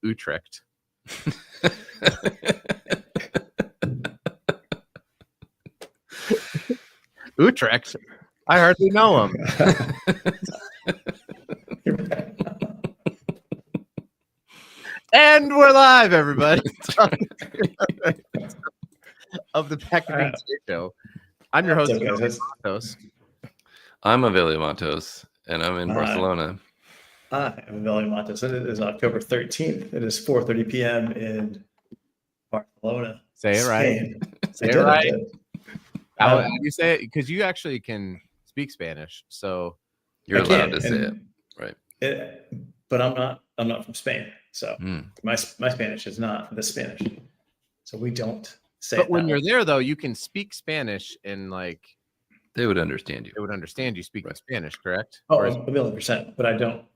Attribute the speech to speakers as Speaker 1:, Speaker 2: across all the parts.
Speaker 1: Utrecht. Utrecht? I hardly know him. And we're live, everybody. Of the Packaging Show. I'm your host, Matos.
Speaker 2: I'm Evelio Matos, and I'm in Barcelona.
Speaker 3: Hi, I'm Evelio Matos. It is October 13th. It is 4:30 p.m. in Barcelona.
Speaker 1: Say it right. Say it right. How do you say it? Because you actually can speak Spanish, so
Speaker 2: you're allowed to say it, right?
Speaker 3: But I'm not from Spain, so my Spanish is not the Spanish. So we don't say.
Speaker 1: But when you're there, though, you can speak Spanish and like
Speaker 2: they would understand you.
Speaker 1: They would understand you speaking Spanish, correct?
Speaker 3: Oh, 1,000,000%. But I don't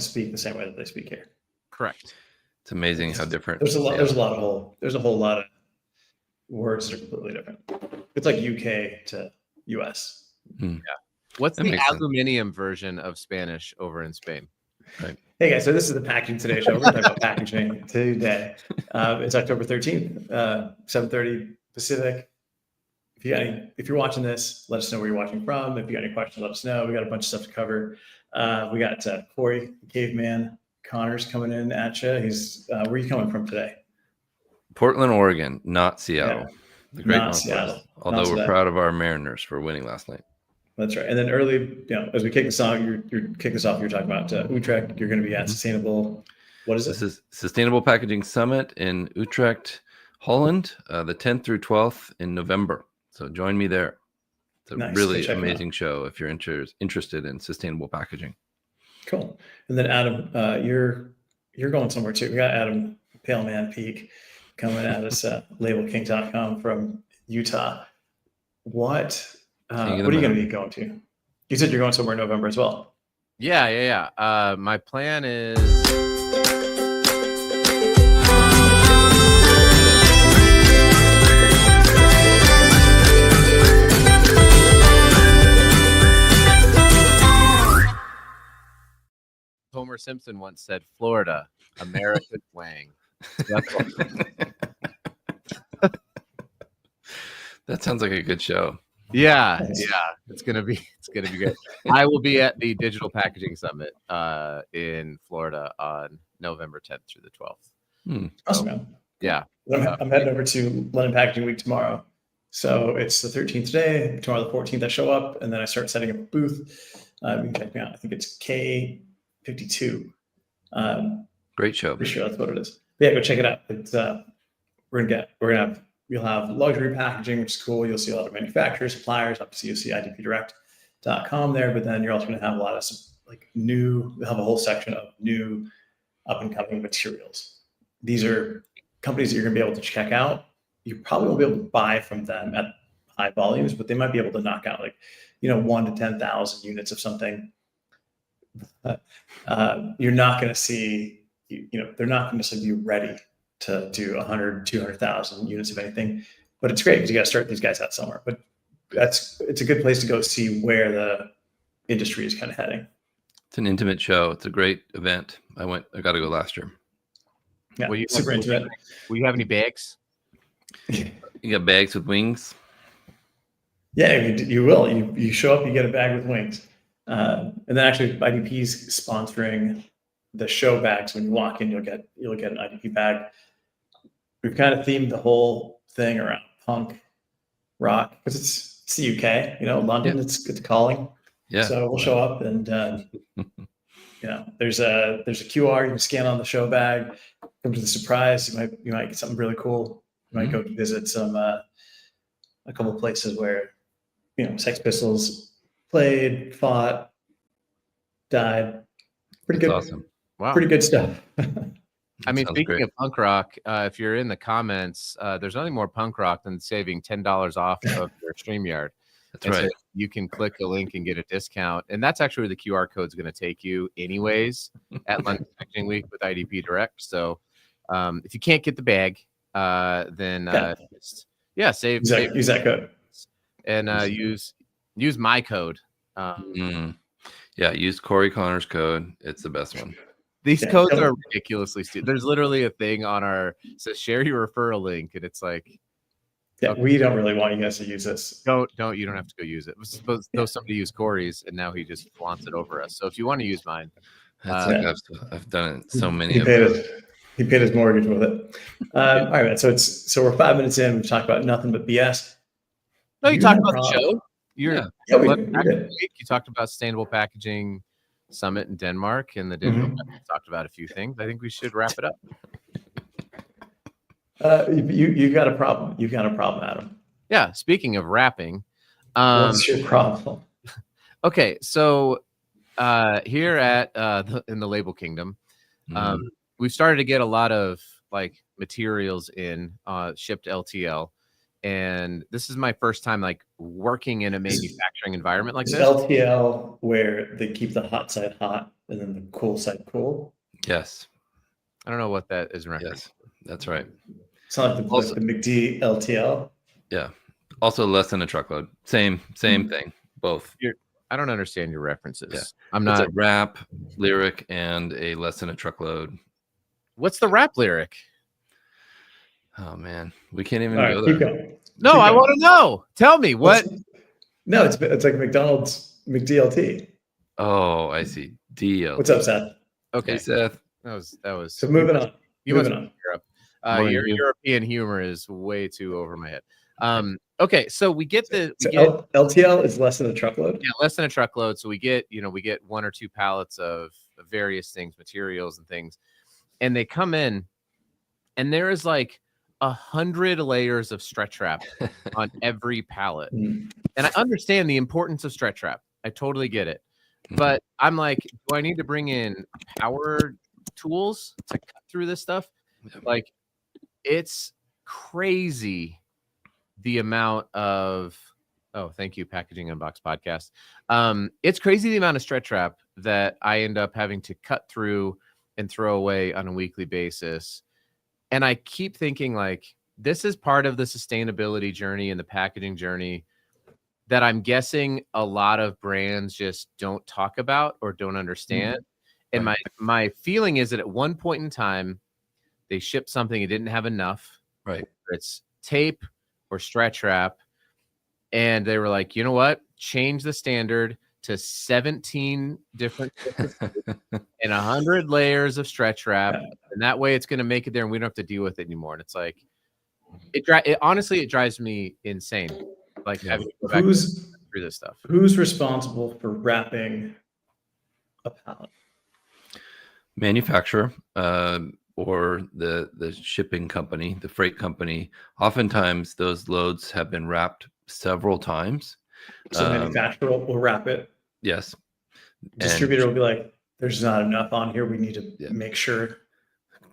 Speaker 3: speak the same way that they speak here.
Speaker 1: Correct.
Speaker 2: It's amazing how different.
Speaker 3: There's a whole lot of words that are completely different. It's like UK to US.
Speaker 1: Yeah. What's the aluminium version of Spanish over in Spain?
Speaker 3: Right. Hey guys, so this is the Packaging Today show. We're talking about packaging today. It's October 13th, 7:30 Pacific. If you're watching this, let us know where you're watching from. If you got any questions, let us know. We got a bunch of stuff to cover. We got Cory, Caveman Connors coming in at you. He's where are you coming from today?
Speaker 2: Portland, Oregon, not Seattle.
Speaker 3: Yeah.
Speaker 2: The great Northwest. Although we're proud of our Mariners for winning last night.
Speaker 3: That's right. And then early, as we kick this off, you're kicking us off. You're talking about Utrecht. You're going to be at Sustainable. What is it?
Speaker 2: This is Sustainable Packaging Summit in Utrecht, Holland, the 10th through 12th in November. So join me there. It's a really amazing show if you're interested in sustainable packaging.
Speaker 3: Cool. And then Adam, you're going somewhere too. We got Adam Paleman Peak coming at us at labelking.com from Utah. What are you going to be going to? You said you're going somewhere in November as well.
Speaker 1: Yeah. My plan is Homer Simpson once said, Florida, America's Wang.
Speaker 2: That sounds like a good show.
Speaker 1: Yeah. It's gonna be good. I will be at the Digital Packaging Summit in Florida on November 10th through the 12th.
Speaker 3: Awesome, man.
Speaker 1: Yeah.
Speaker 3: I'm heading over to London Packaging Week tomorrow. So it's the 13th today. Tomorrow the 14th I show up, and then I start setting up a booth. You can check me out. I think it's K52.
Speaker 2: Great show.
Speaker 3: Pretty sure that's what it is. But yeah, go check it out. It's you'll have luxury packaging, which is cool. You'll see a lot of manufacturers, suppliers. Obviously, you'll see idpdirect.com there. But then you're also going to have a lot of we'll have a whole section of new up and coming materials. These are companies that you're going to be able to check out. You probably won't be able to buy from them at high volumes, but they might be able to knock out 1 to 10,000 units of something. You're not going to see, they're not going to necessarily be ready to do 100, 200,000 units of anything, but it's great because you got to start these guys out somewhere. But it's a good place to go see where the industry is kind of heading.
Speaker 2: It's an intimate show. It's a great event. I got to go last year.
Speaker 3: Yeah, super intimate.
Speaker 1: Will you have any bags?
Speaker 2: You got bags with wings?
Speaker 3: Yeah, you will. You show up, you get a bag with wings. And then actually IDP's sponsoring the show bags. When you walk in, you'll get an IDP bag. We've kind of themed the whole thing around punk rock because it's the UK, London, it's calling.
Speaker 2: Yeah.
Speaker 3: So we'll show up and there's a QR you can scan on the show bag. Come to the surprise. You might get something really cool. You might go visit some a couple of places where Sex Pistols played, fought, died. Pretty good.
Speaker 2: Awesome.
Speaker 1: Wow.
Speaker 3: Pretty good stuff.
Speaker 1: I mean, speaking of punk rock, if you're in the comments, there's nothing more punk rock than saving $10 off of your StreamYard.
Speaker 2: That's right.
Speaker 1: So you can click a link and get a discount. And that's actually where the QR code is going to take you anyways at London Packaging Week with IDP Direct. So if you can't get the bag, then save
Speaker 3: use that code.
Speaker 1: And use my code.
Speaker 2: Yeah, use Cory Connor's code. It's the best one.
Speaker 1: These codes are ridiculously stupid. There's literally a thing on our says share your referral link, and it's like,
Speaker 3: yeah, we don't really want you guys to use this.
Speaker 1: You don't have to go use it. Suppose somebody used Cory's, and now he just flaunts it over us. So if you want to use mine,
Speaker 2: I've done it so many.
Speaker 3: He paid his mortgage with it. All right, so we're 5 minutes in. We've talked about nothing but BS.
Speaker 1: No, you talked about the show.
Speaker 3: We
Speaker 1: did. You talked about Sustainable Packaging Summit in Denmark, and the digital talked about a few things. I think we should wrap it up.
Speaker 3: You got a problem. You got a problem, Adam.
Speaker 1: Yeah. Speaking of wrapping,
Speaker 3: what's your problem?
Speaker 1: Okay, so here at in the Label Kingdom, we've started to get a lot of like materials in shipped LTL, and this is my first time like working in a manufacturing environment like this.
Speaker 3: LTL where they keep the hot side hot and then the cool side cool.
Speaker 2: Yes.
Speaker 1: I don't know what that is.
Speaker 2: Yes, that's right.
Speaker 3: It's not like the McD LTL.
Speaker 2: Yeah. Also less than a truckload. Same thing. Both.
Speaker 1: I don't understand your references.
Speaker 2: Yeah.
Speaker 1: I'm not.
Speaker 2: It's a wrap lyric and a less than a truckload.
Speaker 1: What's the rap lyric?
Speaker 2: Oh man, we can't even go there.
Speaker 3: Keep going.
Speaker 1: No, I want to know. Tell me what.
Speaker 3: No, it's like McDonald's McDLT.
Speaker 2: Oh, I see. DL.
Speaker 3: What's up, Seth?
Speaker 1: Okay,
Speaker 2: hey, Seth.
Speaker 1: That was.
Speaker 3: So moving on.
Speaker 1: Your European humor is way too over my head. Okay, so we get
Speaker 3: LTL is less than a truckload.
Speaker 1: Yeah, less than a truckload. So we get 1 or 2 pallets of various things, materials and things, and they come in, and there is like 100 layers of stretch wrap on every pallet. And I understand the importance of stretch wrap. I totally get it, but I'm like, do I need to bring in power tools to cut through this stuff? Like, it's crazy the amount of thank you, Packaging Unboxed podcast. It's crazy the amount of stretch wrap that I end up having to cut through and throw away on a weekly basis. And I keep thinking like, this is part of the sustainability journey and the packaging journey that I'm guessing a lot of brands just don't talk about or don't understand. And my feeling is that at one point in time, they shipped something, it didn't have enough.
Speaker 2: Right.
Speaker 1: It's tape or stretch wrap. And they were like, you know what? Change the standard to 17 different and 100 layers of stretch wrap. And that way it's going to make it there and we don't have to deal with it anymore. And it's like, honestly, it drives me insane. Like having to go back through this stuff.
Speaker 3: Who's responsible for wrapping a pallet?
Speaker 2: Manufacturer, or the shipping company, the freight company. Oftentimes those loads have been wrapped several times.
Speaker 3: So manufacturer will wrap it.
Speaker 2: Yes.
Speaker 3: Distributor will be like, there's not enough on here. We need to make sure.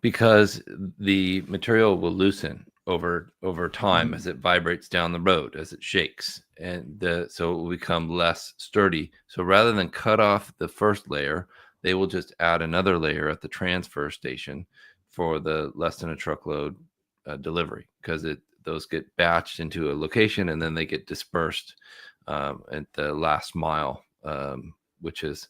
Speaker 2: Because the material will loosen over time as it vibrates down the road, as it shakes. And so it will become less sturdy. So rather than cut off the first layer, they will just add another layer at the transfer station for the less than a truckload delivery, because those get batched into a location and then they get dispersed at the last mile, which is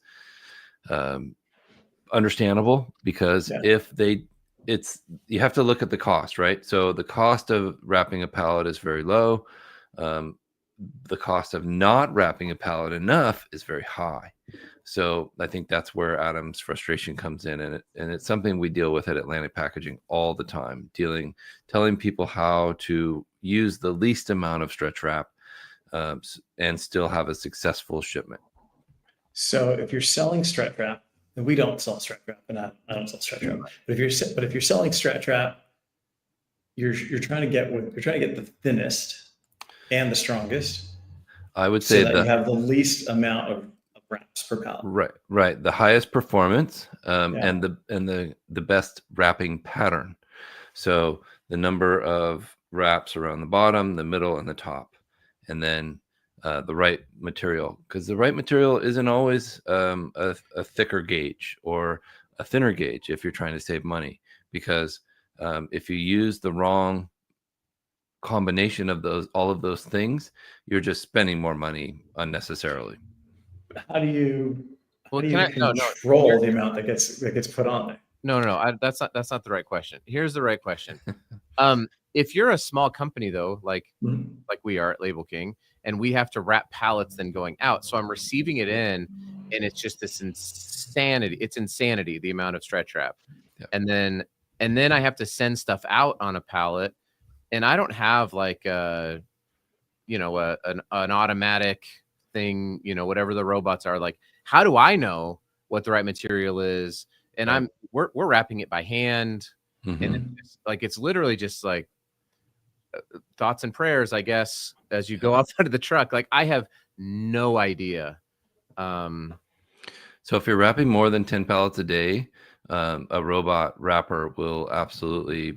Speaker 2: understandable, because you have to look at the cost, right? So the cost of wrapping a pallet is very low. The cost of not wrapping a pallet enough is very high. So I think that's where Adam's frustration comes in, and it's something we deal with at Atlantic Packaging all the time, telling people how to use the least amount of stretch wrap and still have a successful shipment.
Speaker 3: So if you're selling stretch wrap, and we don't sell stretch wrap, and I don't sell stretch wrap, but if you're selling stretch wrap, you're trying to get the thinnest and the strongest. I would say that you have the least amount of wraps per pallet.
Speaker 2: Right. The highest performance and the best wrapping pattern. So the number of wraps around the bottom, the middle, and the top, and then the right material, because the right material isn't always a thicker gauge or a thinner gauge if you're trying to save money, because if you use the wrong combination of all of those things, you're just spending more money unnecessarily.
Speaker 3: How do you
Speaker 1: Well,
Speaker 3: how do
Speaker 1: can
Speaker 3: you
Speaker 1: I? No, no.
Speaker 3: control the amount that gets put on there?
Speaker 1: No. That's not the right question. Here's the right question. If you're a small company though, like we are at Label King, and we have to wrap pallets then going out, so I'm receiving it in, and it's just this insanity. It's insanity the amount of stretch wrap, and then I have to send stuff out on a pallet, and I don't have like an automatic thing, whatever the robots are. Like, how do I know what the right material is? And we're wrapping it by hand, and it's literally just like thoughts and prayers, I guess, as you go outside of the truck. Like, I have no idea.
Speaker 2: So if you're wrapping more than 10 pallets a day, a robot wrapper will absolutely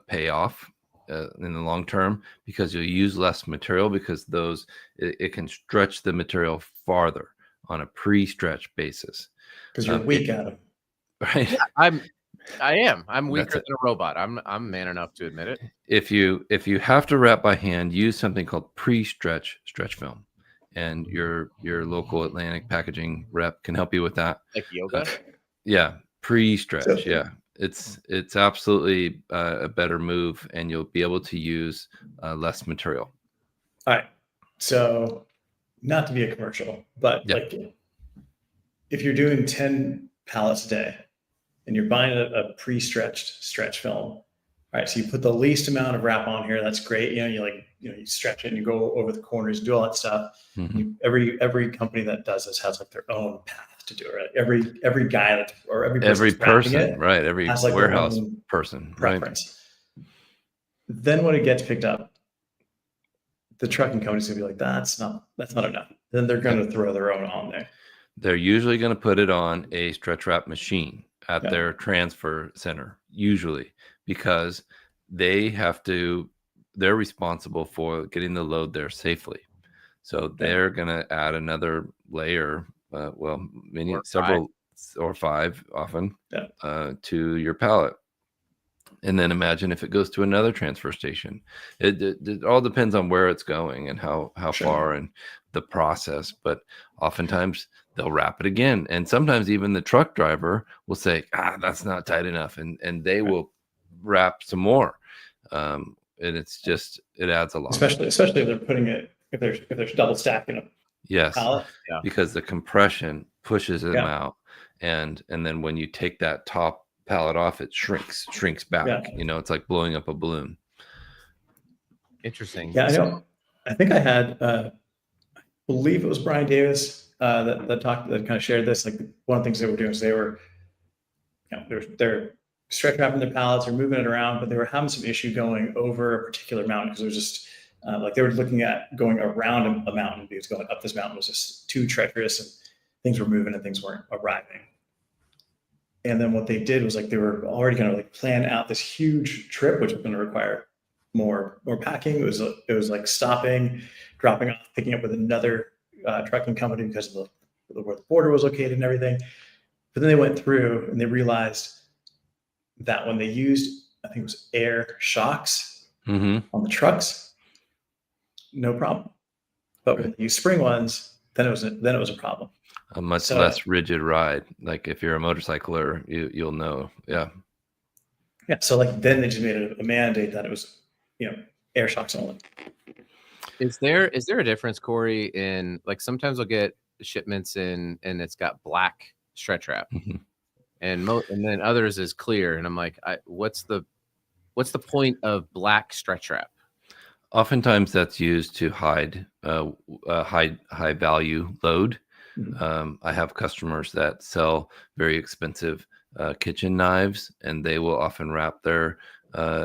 Speaker 2: pay off in the long term, because you'll use less material, because it can stretch the material farther on a pre-stretch basis.
Speaker 3: Because you're weak at them.
Speaker 2: Right.
Speaker 1: Yeah, I'm weaker than a robot. I'm man enough to admit it.
Speaker 2: If you have to wrap by hand, use something called pre-stretch stretch film, and your local Atlantic packaging rep can help you with that.
Speaker 1: Like yoga?
Speaker 2: Yeah, pre-stretch. Yeah, it's absolutely a better move, and you'll be able to use less material.
Speaker 3: All right. So, not to be a commercial, but like, if you're doing 10 pallets a day, and you're buying a pre-stretched stretch film, all right, so you put the least amount of wrap on here. That's great. You stretch it and you go over the corners, do all that stuff. Every company that does this has like their own path to do it. Right? Every guy every person,
Speaker 2: right? Every has like warehouse person
Speaker 3: preference. Right? Then when it gets picked up, the trucking company's gonna be like, that's not enough. Then they're going to throw their own on there.
Speaker 2: They're usually going to put it on a stretch wrap machine at their transfer center, usually, because they're responsible for getting the load there safely. So they're going to add another layer, several or five often, to your pallet. And then imagine if it goes to another transfer station. It all depends on where it's going and how far and the process. But oftentimes they'll wrap it again. And sometimes even the truck driver will say, that's not tight enough. And they will wrap some more. And it's just, it adds a lot.
Speaker 3: Especially if they're putting it, if they're double stacking them.
Speaker 2: Yes. Because the compression pushes them out. And then when you take that top pallet off, it shrinks back. It's like blowing up a balloon.
Speaker 1: Interesting.
Speaker 3: I know. I think I had I believe it was Brian Davis that kind of shared this. Like, one of the things they were doing is they're stretch wrapping their pallets or moving it around, but they were having some issue going over a particular mountain, because it was just like they were looking at going around a mountain, because going up this mountain was just too treacherous, and things were moving and things weren't arriving. And then what they did was, like, they were already going to like plan out this huge trip, which was going to require more packing. It was like stopping, dropping off, picking up with another trucking company because of where the border was located and everything. But then they went through and they realized that when they used, I think it was air shocks on the trucks, no problem. But when you use spring ones, then it was a problem.
Speaker 2: A much less rigid ride. Like, if you're a motorcycler, you'll know. Yeah.
Speaker 3: So like, then they just made it a mandate that it was, air shocks only.
Speaker 1: Is there a difference, Cory, in, like, sometimes I'll get shipments in and it's got black stretch wrap, and then others is clear, and I'm like, what's the point of black stretch wrap?
Speaker 2: Oftentimes that's used to hide high value load. I have customers that sell very expensive kitchen knives, and they will often wrap their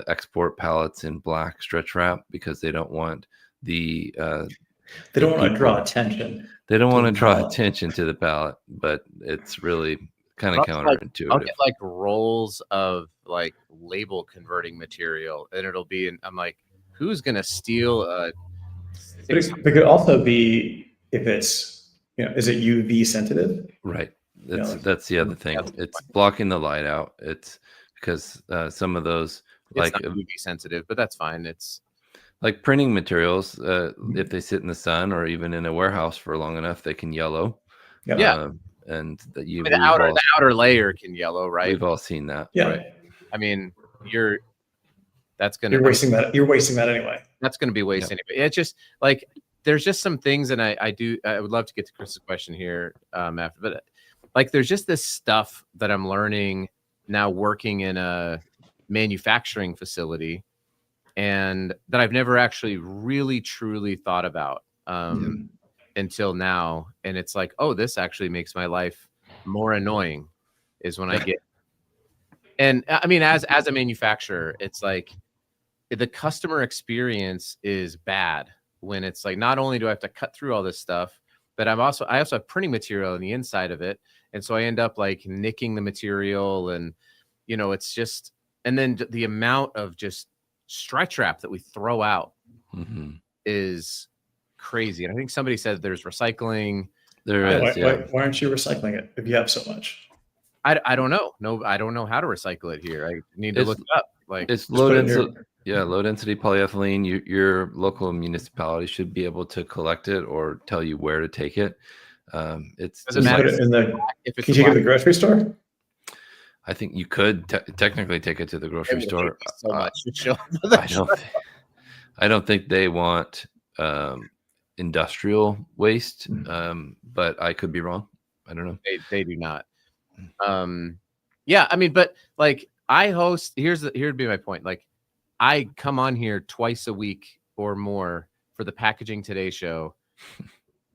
Speaker 2: export pallets in black stretch wrap, because they don't want they don't want to draw attention. They don't want to draw attention to the pallet, but it's really kind of counterintuitive.
Speaker 1: I'll get like rolls of like label converting material, and it'll be, I'm like, who's gonna steal
Speaker 3: but it could also be, if it's, is it UV sensitive?
Speaker 2: Right. That's the other thing. It's blocking the light out. It's because some of those, it's not
Speaker 1: UV sensitive, but that's fine. It's
Speaker 2: like printing materials. If they sit in the sun or even in a warehouse for long enough, they can yellow. and that
Speaker 1: the outer layer can yellow, right?
Speaker 2: We've all seen that.
Speaker 3: Yeah.
Speaker 2: Right.
Speaker 1: I mean, you're
Speaker 3: wasting that. You're wasting that anyway.
Speaker 1: That's going to be waste anyway. It's just like there's just some things, and I would love to get to Chris's question here after, but like there's just this stuff that I'm learning now working in a manufacturing facility, and that I've never actually really truly thought about until now. And it's like, oh, this actually makes my life more annoying is when I get. And I mean, as a manufacturer, it's like the customer experience is bad when it's like, not only do I have to cut through all this stuff, but I also have printing material on the inside of it. And so I end up like nicking the material, and, you know, it's just, and then the amount of just stretch wrap that we throw out is crazy. And I think somebody said there's recycling.
Speaker 2: There is.
Speaker 3: Why aren't you recycling it if you have so much?
Speaker 1: I don't know. No, I don't know how to recycle it here. I need to look it up. Like
Speaker 2: it's low density. Yeah, low density polyethylene. Your local municipality should be able to collect it or tell you where to take it. It's
Speaker 3: does it matter can you take it to the grocery store?
Speaker 2: I think you could technically take it to the grocery store.
Speaker 1: So much.
Speaker 2: I don't think they want industrial waste, but I could be wrong. I don't know.
Speaker 1: They do not. Yeah, I mean, but like I host. Here'd be my point. Like I come on here twice a week or more for the Packaging Today show.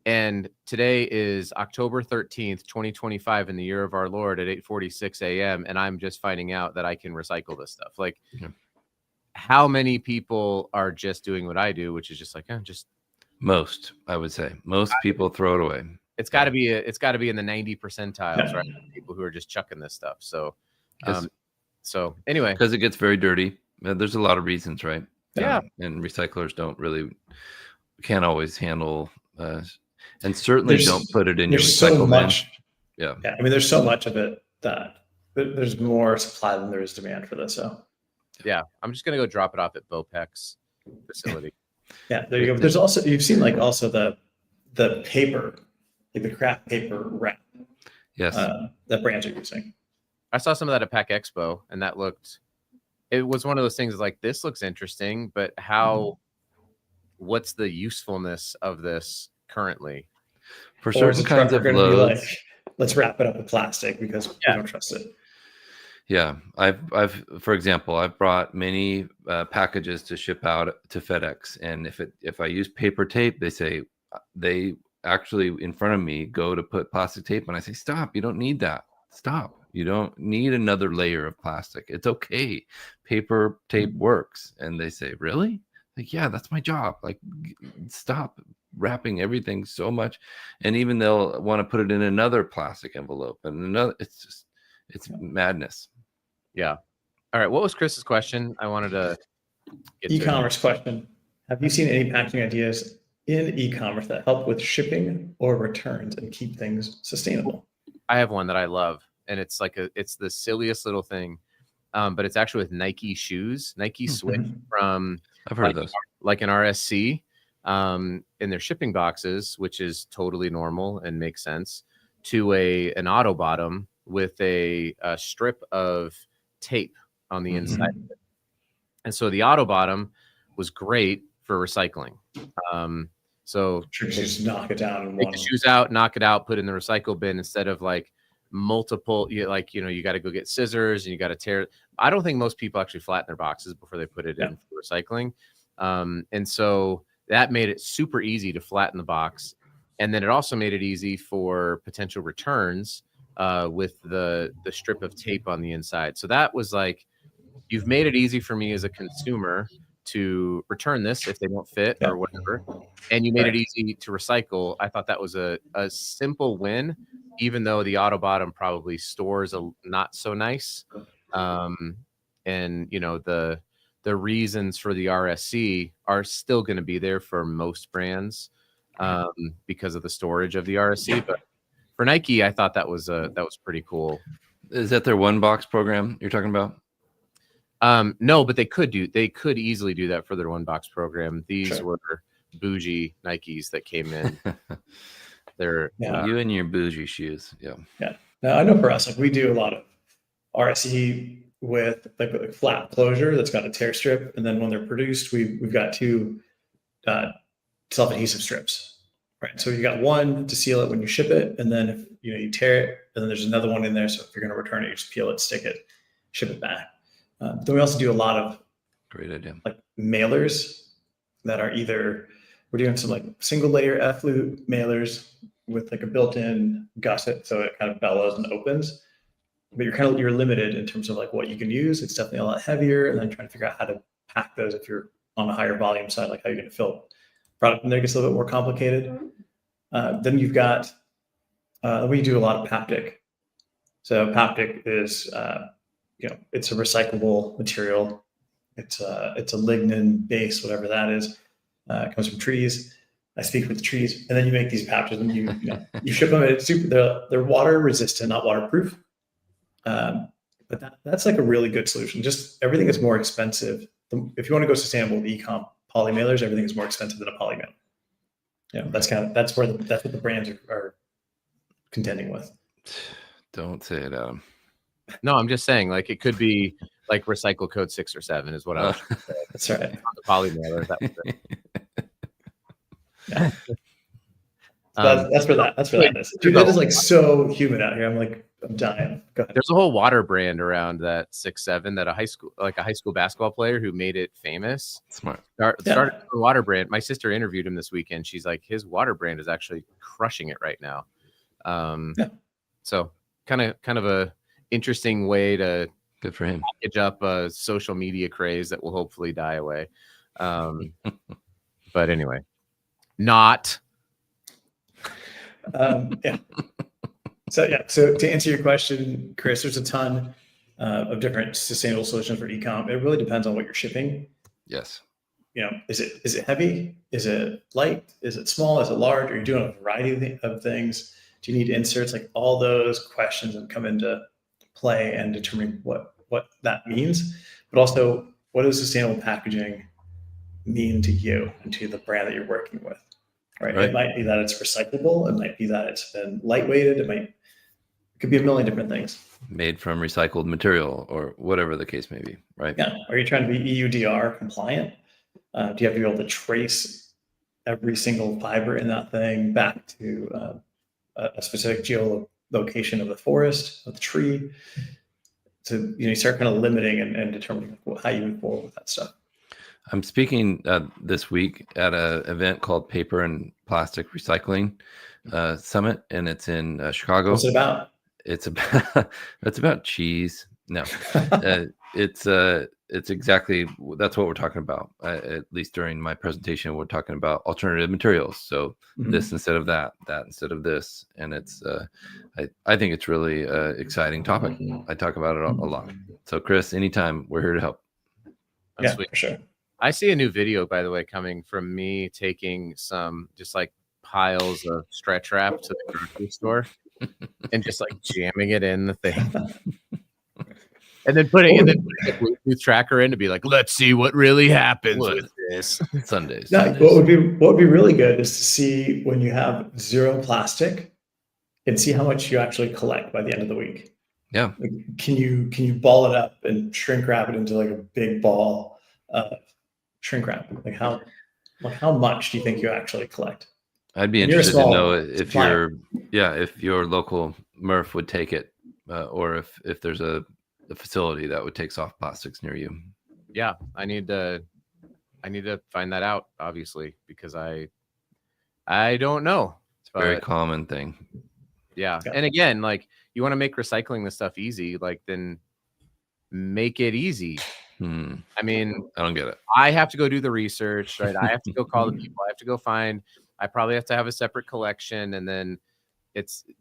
Speaker 1: And today is October 13th, 2025, in the year of our Lord at 8:46 a.m. And I'm just finding out that I can recycle this stuff. Like, how many people are just doing what I do, which is just like, just
Speaker 2: most, I would say. Most people throw it away.
Speaker 1: It's got to be in the 90 percentiles, right? People who are just chucking this stuff. So, so anyway,
Speaker 2: because it gets very dirty. There's a lot of reasons, right?
Speaker 1: Yeah.
Speaker 2: And recyclers can't always handle. And certainly don't put it in your recycle bin. Yeah.
Speaker 3: I mean, there's so much of it that there's more supply than there is demand for this. So
Speaker 1: yeah, I'm just gonna go drop it off at Bopec's facility.
Speaker 3: Yeah, there you go. But there's also, you've seen like also the paper, like the craft paper wrap.
Speaker 2: Yes.
Speaker 3: That brands are using.
Speaker 1: I saw some of that at Pack Expo, and it was one of those things like, this looks interesting, but what's the usefulness of this currently?
Speaker 2: For certain kinds of loads,
Speaker 3: like, let's wrap it up with plastic because we don't trust it.
Speaker 2: Yeah, I've for example, I've brought many packages to ship out to FedEx, and if I use paper tape, they actually in front of me go to put plastic tape, and I say, stop! You don't need that. Stop! You don't need another layer of plastic. It's okay. Paper tape works, and they say, really? Like, yeah, that's my job. Like, stop wrapping everything so much. And even they'll want to put it in another plastic envelope and another. It's madness.
Speaker 1: Yeah. All right. What was Chris's question? I wanted to get
Speaker 3: e-commerce question. Have you seen any packaging ideas in e-commerce that help with shipping or returns and keep things sustainable?
Speaker 1: I have one that I love, and it's the silliest little thing. But it's actually with Nike shoes. Nike switched from,
Speaker 2: I've heard of those,
Speaker 1: like an RSC in their shipping boxes, which is totally normal and makes sense, to an auto bottom with a strip of tape on the inside of it. And so the auto bottom was great for recycling. So
Speaker 3: just knock it down.
Speaker 1: Take the shoes out, knock it out, put it in the recycle bin instead of like multiple, you got to go get scissors and you got to tear. I don't think most people actually flatten their boxes before they put it in for recycling. And so that made it super easy to flatten the box. And then it also made it easy for potential returns with the strip of tape on the inside. So that was like, you've made it easy for me as a consumer to return this if they don't fit or whatever. And you made it easy to recycle. I thought that was a simple win, even though the auto bottom probably stores not so nice. And the reasons for the RSC are still going to be there for most brands because of the storage of the RSC. But for Nike, I thought that was pretty cool.
Speaker 2: Is that their one box program you're talking about?
Speaker 1: No, but they could easily do that for their one box program. These were bougie Nikes that came in. They're
Speaker 2: you and your bougie shoes. Yeah.
Speaker 3: Yeah. Now I know for us, like we do a lot of RSE with like a flat closure that's got a tear strip, and then when they're produced, we've got two self-adhesive strips, right? So you got one to seal it when you ship it, and then if you tear it, and then there's another one in there. So if you're going to return it, you just peel it, stick it, ship it back. Then we also do a lot of
Speaker 2: great idea,
Speaker 3: like mailers that are either we're doing some like single layer F-loop mailers with like a built-in gusset, so it kind of bellows and opens. But you're limited in terms of like what you can use. It's definitely a lot heavier, and then trying to figure out how to pack those if you're on a higher volume side, like how you're going to fill product. And there gets a little bit more complicated. Then you've got we do a lot of Paptic. So Paptic is it's a recyclable material. It's a lignin base, whatever that is. It comes from trees. I speak with trees, and then you make these pouches, and you ship them. It's they're water resistant, not waterproof. But that's like a really good solution. Just everything is more expensive. If you want to go sustainable with e-com poly mailers, everything is more expensive than a poly mailer. That's what the brands are contending with.
Speaker 2: Don't say it, Adam.
Speaker 1: No, I'm just saying, like, it could be like recycle code 6 or 7 is what I was saying.
Speaker 3: That's right.
Speaker 1: On the poly mailer. That was it.
Speaker 3: Yeah. That's where that is. Dude, that is like so humid out here. I'm dying. Go ahead.
Speaker 1: There's a whole water brand around that 6-7 that a high school basketball player who made it famous.
Speaker 2: Smart.
Speaker 1: Started a water brand. My sister interviewed him this weekend. She's like, his water brand is actually crushing it right now. So kind of a interesting way to
Speaker 2: good for him
Speaker 1: package up a social media craze that will hopefully die away. But anyway, not.
Speaker 3: So to answer your question, Chris, there's a ton of different sustainable solutions for e-com. It really depends on what you're shipping.
Speaker 2: Yes.
Speaker 3: Is it heavy? Is it light? Is it small? Is it large? Are you doing a variety of things? Do you need inserts? Like all those questions that come into play and determine what that means. But also, what does sustainable packaging mean to you and to the brand that you're working with? Right. It might be that it's recyclable. It might be that it's been lightweighted. It could be a million different things.
Speaker 2: Made from recycled material or whatever the case may be, right?
Speaker 3: Yeah. Are you trying to be EUDR compliant? Do you have to be able to trace every single fiber in that thing back to a specific geolocation of the forest, of the tree? So you start kind of limiting and determining how you move forward with that stuff.
Speaker 2: I'm speaking this week at an event called Paper and Plastic Recycling Summit, and it's in Chicago.
Speaker 3: What's it about?
Speaker 2: It's about cheese. No, it's exactly that's what we're talking about. At least during my presentation, we're talking about alternative materials. So this instead of that instead of this, and it's I think it's really exciting topic. I talk about it a lot. So Chris, anytime, we're here to help.
Speaker 1: That's
Speaker 3: sweet. For sure.
Speaker 1: I see a new video, by the way, coming from me taking some just like piles of stretch wrap to the grocery store and just like jamming it in the thing. And then putting a Bluetooth tracker in to be like, let's see what really happens with this.
Speaker 2: Sundays.
Speaker 3: What would be really good is to see when you have zero plastic and see how much you actually collect by the end of the week.
Speaker 2: Yeah.
Speaker 3: Can you ball it up and shrink wrap it into like a big ball of shrink wrap? Like how much do you think you actually collect?
Speaker 2: I'd be interested to know if your local MRF would take it, or if there's a facility that would take soft plastics near you.
Speaker 1: Yeah, I need to find that out, obviously, because I don't know.
Speaker 2: It's a very common thing.
Speaker 1: Yeah. And again, like, you want to make recycling this stuff easy, like, then make it easy. I mean,
Speaker 2: I don't get it.
Speaker 1: I have to go do the research, right? I have to go call the people. I have to go I probably have to have a separate collection, and then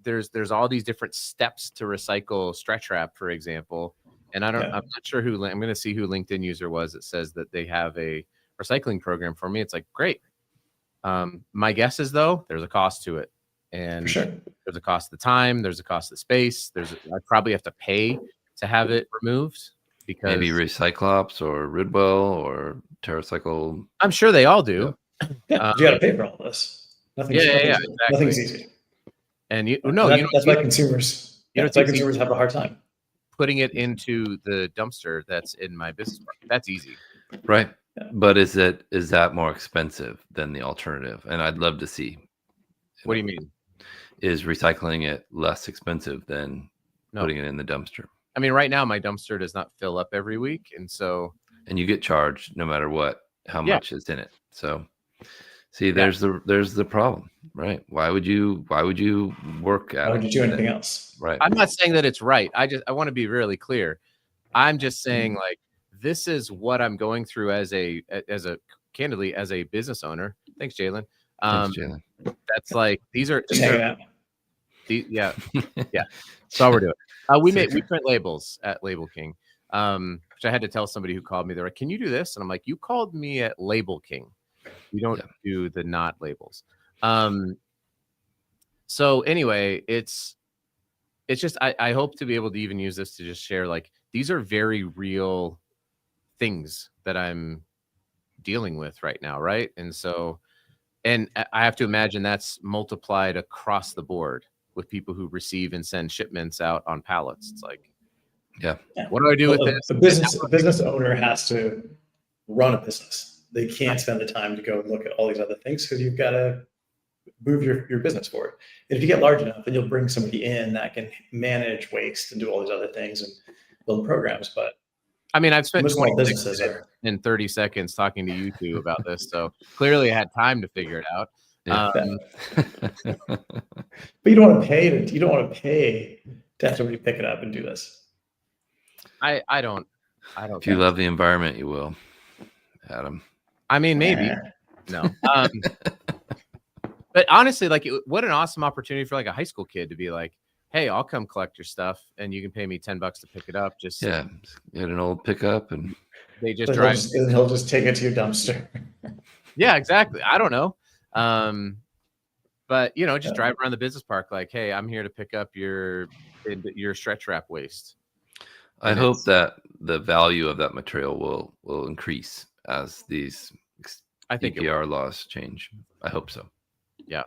Speaker 1: there's all these different steps to recycle stretch wrap, for example. And I'm not sure I'm going to see who LinkedIn user was that says that they have a recycling program for me. It's like, great. My guess is, though, there's a cost to it. And
Speaker 3: for sure.
Speaker 1: There's a cost of the time. There's a cost of space. I probably have to pay to have it removed. Because
Speaker 2: maybe Recyclops or Ridwell or TerraCycle.
Speaker 1: I'm sure they all do.
Speaker 3: Yeah, you got to pay for all this. Nothing's easy.
Speaker 1: Nothing's easy. And
Speaker 3: that's why consumers have a hard time
Speaker 1: putting it into the dumpster that's in my business park. That's easy.
Speaker 2: Right. Yeah. But is that more expensive than the alternative? And I'd love to see.
Speaker 1: What do you mean?
Speaker 2: Is recycling it less expensive than putting it in the dumpster?
Speaker 1: I mean, right now my dumpster does not fill up every week, and
Speaker 2: you get charged no matter how much is in it. So see, there's the problem, right? Why would you work at it?
Speaker 3: Why would you do anything else?
Speaker 2: Right.
Speaker 1: I'm not saying that it's right. I want to be really clear. I'm just saying like this is what I'm going through as a business owner. Thanks, Jalen.
Speaker 2: Thanks, Jalen.
Speaker 1: That's like these are yeah. That's all we're doing. We print labels at Label King, which I had to tell somebody who called me. They're like, "Can you do this?" And I'm like, "You called me at Label King. We don't do the not labels." So anyway, it's just I hope to be able to even use this to just share like these are very real things that I'm dealing with right now, right? And so, and I have to imagine that's multiplied across the board with people who receive and send shipments out on pallets. It's like, what do I do with this?
Speaker 3: A business owner has to run a business. They can't spend the time to go look at all these other things because you've got to move your business forward. And if you get large enough, then you'll bring somebody in that can manage waste and do all these other things and build programs. But
Speaker 1: I mean, I've spent
Speaker 3: small businesses
Speaker 1: in 30 seconds talking to you two about this, so clearly I had time to figure it out.
Speaker 3: But you don't want to pay. You don't want to pay to have somebody pick it up and do this.
Speaker 1: I don't.
Speaker 2: If you love the environment, you will, Adam.
Speaker 1: I mean, maybe. No. But honestly, like, what an awesome opportunity for like a high school kid to be like, "Hey, I'll come collect your stuff, and you can pay me $10 to pick it up." Just
Speaker 2: get an old pickup, and
Speaker 1: they just drive.
Speaker 3: He'll just take it to your dumpster.
Speaker 1: Yeah, exactly. I don't know. But just drive around the business park like, "Hey, I'm here to pick up your stretch wrap waste."
Speaker 2: I hope that the value of that material will increase as these EPR laws change. I hope so.
Speaker 1: Yeah.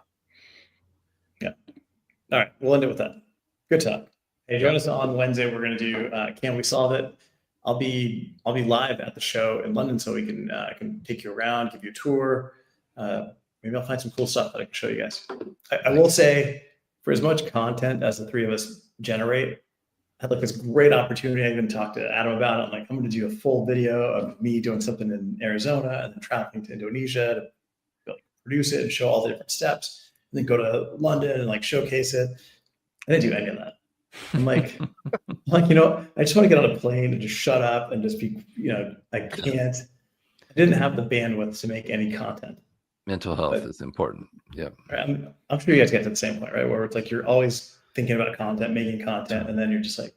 Speaker 3: All right, we'll end it with that. Good talk. Hey, join us on Wednesday. We're going to do Can We Solve It? I'll be live at the show in London, so we can I can take you around, give you a tour. Maybe I'll find some cool stuff that I can show you guys. I will say, for as much content as the three of us generate, I had like this great opportunity. I even talked to Adam about it. I'm going to do a full video of me doing something in Arizona and then traveling to Indonesia to produce it and show all the different steps, and then go to London and like showcase it. I didn't do any of that. I'm like, I just want to get on a plane and just shut up and just be, I can't. I didn't have the bandwidth to make any content.
Speaker 2: Mental health is important. Yeah.
Speaker 3: I'm sure you guys get to the same point, right? Where it's like you're always thinking about content, making content, and then you're just like,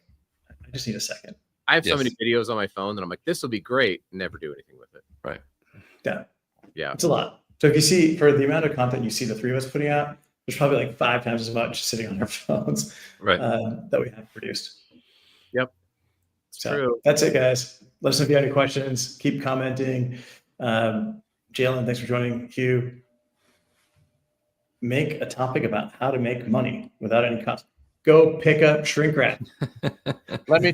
Speaker 3: I just need a second.
Speaker 1: I have so many videos on my phone that I'm like, this will be great. Never do anything with it.
Speaker 2: Right.
Speaker 3: Yeah. It's a lot. So if you see, for the amount of content you see the three of us putting out, there's probably like 5 times as much sitting on our phones that we have produced.
Speaker 1: Yep. It's true.
Speaker 3: That's it, guys. Let us know if you have any questions. Keep commenting. Jalen, thanks for joining. Hugh, make a topic about how to make money without any cost. Go pick up shrink wrap.
Speaker 1: Let me